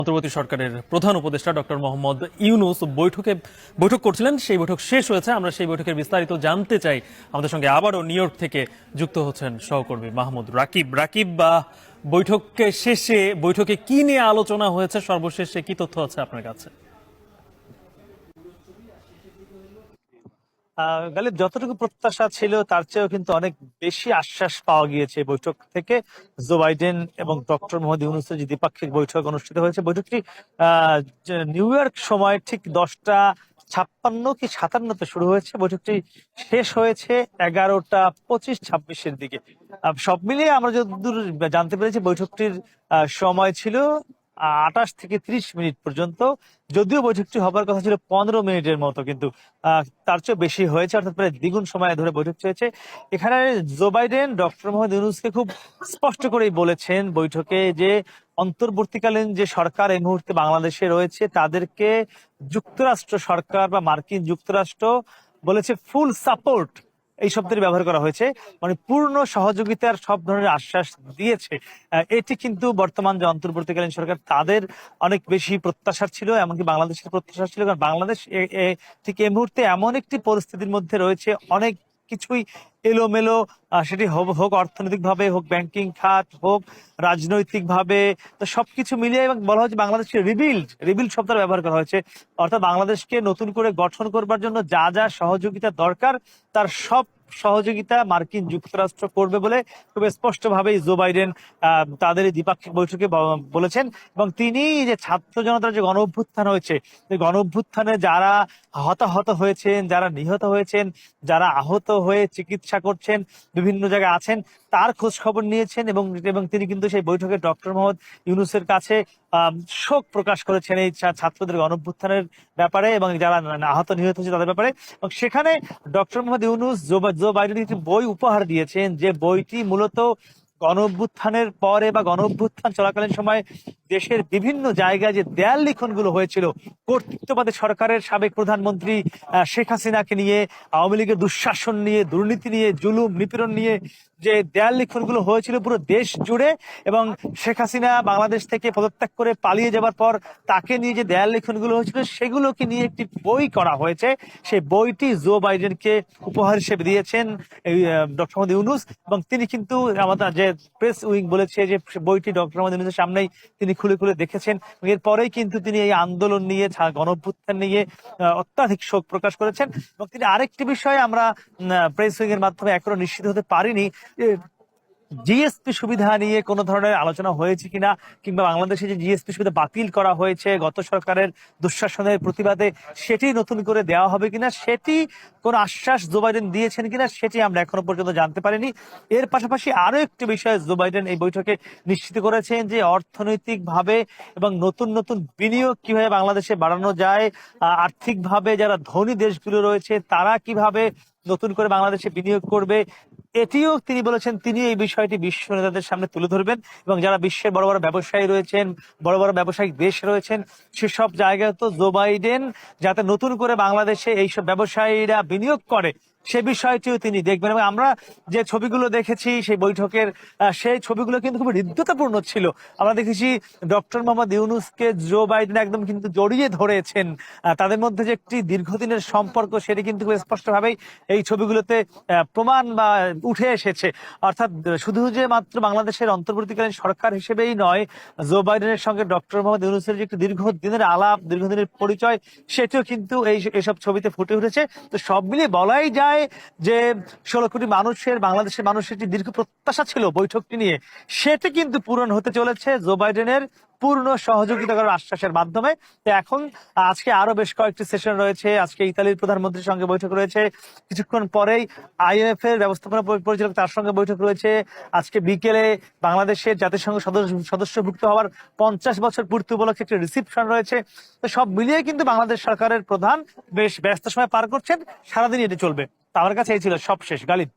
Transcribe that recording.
অন্তর্বর্তী সরকারের প্রধান উপদেষ্টা ডক্টর মোহাম্মদ ইউনূস বৈঠক করছিলেন। সেই বৈঠক শেষ হয়েছে। আমরা সেই বৈঠকের বিস্তারিত জানতে চাই। আমাদের সঙ্গে আবারও নিউ ইয়র্ক থেকে যুক্ত হচ্ছেন সহকর্মী মাহমুদ রাকিব। রাকিব, বৈঠকে শেষে বৈঠকে কি নিয়ে আলোচনা হয়েছে, সর্বশেষে কি তথ্য আছে আপনার কাছে? গালিব, যতটুকু প্রত্যাশা ছিল তার চেয়েও কিন্তু অনেক বেশি আশ্বাস পাওয়া গিয়েছে বৈঠক থেকে। জো বাইডেন এবং ডক্টর মোহাম্মদ ইউনূসের যে দ্বিপাক্ষিক বৈঠক অনুষ্ঠিত হয়েছে, বৈঠকটি নিউ ইয়র্ক সময় ঠিক 10টা 56 কি 57-তে শুরু হয়েছে। বৈঠকটি শেষ হয়েছে 11টা 25-26-এর দিকে। সব মিলিয়ে আমরা যতদূর জানতে পেরেছি, বৈঠকটির সময় ছিল 28 থেকে 30 মিনিট পর্যন্ত। যদিও বৈঠকটি হবার কথা ছিল 15 মিনিটের মতো, কিন্তু তার চেয়ে বেশি হয়েছে, অর্থাৎ প্রায় দ্বিগুণ সময় ধরে বৈঠক চলেছে। এখানে জো বাইডেন ডক্টর মোহাম্মদ ইউনূসকে খুব স্পষ্ট করেই বলেছেন বৈঠকে যে অন্তর্বর্তীকালীন যে সরকার এই মুহূর্তে বাংলাদেশে রয়েছে তাদেরকে যুক্তরাষ্ট্র সরকার বা মার্কিন যুক্তরাষ্ট্র বলেছে ফুল সাপোর্ট, এই শব্দটি ব্যবহার করা হয়েছে, মানে পূর্ণ সহযোগিতার সব ধরনের আশ্বাস দিয়েছে। এটি কিন্তু বর্তমান যে অন্তর্বর্তীকালীন সরকার তাদের অনেক বেশি প্রত্যাশার ছিল, এমনকি বাংলাদেশের প্রত্যাশা ছিল। কারণ বাংলাদেশ ঠিক এই মুহূর্তে এমন একটি পরিস্থিতির মধ্যে রয়েছে, অনেক কিছুই এলোমেলো, সেটি হোক অর্থনৈতিক ভাবে, হোক ব্যাংকিং খাত, হোক রাজনৈতিক ভাবে, তো সবকিছু মিলিয়ে এবং বলা হচ্ছে বাংলাদেশকে রিবিল্ড শব্দটা ব্যবহার করা হয়েছে। অর্থাৎ বাংলাদেশকে নতুন করে গঠন করবার জন্য যা যা সহযোগিতা দরকার তার সব সহযোগিতা মার্কিন যুক্তরাষ্ট্র করবে বলে খুব স্পষ্ট ভাবেই জো বাইডেন তাদের এই দ্বিপাক্ষিক বৈঠকে বলেছেন। এবং তিনি যে ছাত্র জনতার যে গণ অভ্যুত্থান হয়েছে, গণ অভ্যুত্থানে যারা হতাহত হয়েছেন, যারা নিহত হয়েছেন, যারা আহত হয়ে চিকিৎসা করছেন, বিভিন্ন জায়গায় আছেন, তার খোঁজ খবর নিয়েছেন। এবং তিনি কিন্তু সেই বৈঠকে ডক্টর মোহাম্মদ ইউনূসের কাছে শোক প্রকাশ করেছেন এই ছাত্রদের গণ অভ্যুত্থানের ব্যাপারে এবং যারা আহত নিহত হয়েছে তাদের ব্যাপারে। এবং সেখানে doctor Mohammad Yunus Joe Biden একটি বই উপহার দিয়েছেন, যে বইটি মূলত গণ অভ্যুত্থানের পরে বা গণ অভ্যুত্থান চলাকালীন সময় দেশের বিভিন্ন জায়গায় যে দেয়াল লিখনগুলো হয়েছিল কর্তৃত্ববাদী সরকারের সাবেক প্রধানমন্ত্রী শেখ হাসিনাকে নিয়ে, আওয়ামী লীগের দুঃশাসন নিয়ে, দুর্নীতি নিয়ে, জুলুম নিপীড়ন নিয়ে যে দেয়াল লিখনগুলো হয়েছিল পুরো দেশ জুড়ে, এবং শেখ হাসিনা বাংলাদেশ থেকে পদত্যাগ করে পালিয়ে যাবার পর তাকে নিয়ে যে দেয়াল লিখনগুলো হয়েছিল সেগুলোকে নিয়ে একটি বই করা হয়েছে। সেই বইটি জো বাইডেনকে উপহার হিসেবে দিয়েছেন ডক্টর মোহাম্মদ ইউনূস। এবং তিনি কিন্তু আমাদের যে প্রেস উইং বলেছে যে বইটি ডক্টর মোহাম্মদ ইউনূসের সামনেই তিনি খুলে খুলে দেখেছেন। এরপরেই কিন্তু তিনি এই আন্দোলন নিয়ে, গণ অভ্যুত্থান নিয়ে অত্যাধিক শোক প্রকাশ করেছেন। এবং তিনি আরেকটি বিষয়ে আমরা প্রেস উইং এর মাধ্যমে এখনো নিশ্চিত হতে পারিনি, জিএসপি সুবিধা নিয়ে কোনো ধরনের আলোচনা হয়েছে কিনা, কিংবা বাংলাদেশে যে জিএসপি সুবিধা বাতিল করা হয়েছে গত সরকারের দুঃশাসনের প্রতিবাদে সেটি নতুন করে দেওয়া হবে কিনা, সেটি কোন আশ্বাস জো বাইডেন দিয়েছেন কিনা, সেটি আমরা এখনো পর্যন্ত জানতে পারিনি। এর পাশাপাশি আরো একটি বিষয় জো বাইডেন এই বৈঠকে নিশ্চিত করেছেন, যে অর্থনৈতিক ভাবে এবং নতুন নতুন বিনিয়োগ কিভাবে বাংলাদেশে বাড়ানো যায়, আর্থিকভাবে যারা ধনী দেশগুলো রয়েছে তারা কিভাবে নতুন করে বাংলাদেশে বিনিয়োগ করবে, এটিও তিনি বলেছেন। তিনি এই বিষয়টি বিশ্ব নেতাদের সামনে তুলে ধরবেন এবং যারা বিশ্বের বড় বড় ব্যবসায়ী রয়েছেন, বড় বড় ব্যবসায়িক দেশ রয়েছেন, সেসব জায়গায় তো জো বাইডেন যাতে নতুন করে বাংলাদেশে এইসব ব্যবসায়ীরা বিনিয়োগ করে সে বিষয়টিও তিনি দেখবেন। এবং আমরা যে ছবিগুলো দেখেছি সেই বৈঠকের, সেই ছবিগুলো কিন্তু খুব হৃদ্যতাপূর্ণ ছিল। আমরা দেখেছি ডক্টর মোহাম্মদ ইউনূসকে জো বাইডেন একদম কিন্তু জড়িয়ে ধরেছেন। তাদের মধ্যে যে একটি দীর্ঘদিনের সম্পর্ক সেটি কিন্তু খুব স্পষ্টভাবেই এই ছবিগুলোতে প্রমাণ বা উঠে এসেছে। অর্থাৎ শুধু যে মাত্র বাংলাদেশের অন্তর্বর্তীকালীন সরকার হিসেবেই নয়, জো বাইডেনের সঙ্গে ডক্টর মোহাম্মদ ইউনূসের যে একটি দীর্ঘদিনের আলাপ, দীর্ঘদিনের পরিচয়, সেটিও কিন্তু এইসব ছবিতে ফুটে উঠেছে। তো সব মিলিয়ে বলাই যায় যে 16 কোটি মানুষের, বাংলাদেশের মানুষের যে দীর্ঘ প্রত্যাশা ছিল বৈঠকটি নিয়ে, সেটি কিন্তু পূরণ হতে চলেছে জো বাইডেনের পূর্ণ সহযোগিতা করার আশ্বাসের মাধ্যমে। তো এখন আজকে আরো বেশ কয়েকটি সেশন রয়েছে। আজকে ইতালির প্রধানমন্ত্রীর সঙ্গে বৈঠক রয়েছে, কিছুক্ষণ পরেই IMF এর ব্যবস্থাপনা পরিচালক তার সঙ্গে বৈঠক রয়েছে। আজকে বিকেলে বাংলাদেশের জাতিসংঘ সদস্যভুক্ত হওয়ার 50 বছর পূর্তি উপলক্ষে একটি রিসিপশন রয়েছে। তো সব মিলিয়ে কিন্তু বাংলাদেশ সরকারের প্রধান বেশ ব্যস্ত সময় পার করছেন, সারাদিন এটি চলবে। তো আমার কাছে এই ছিল সবশেষ। গালিব।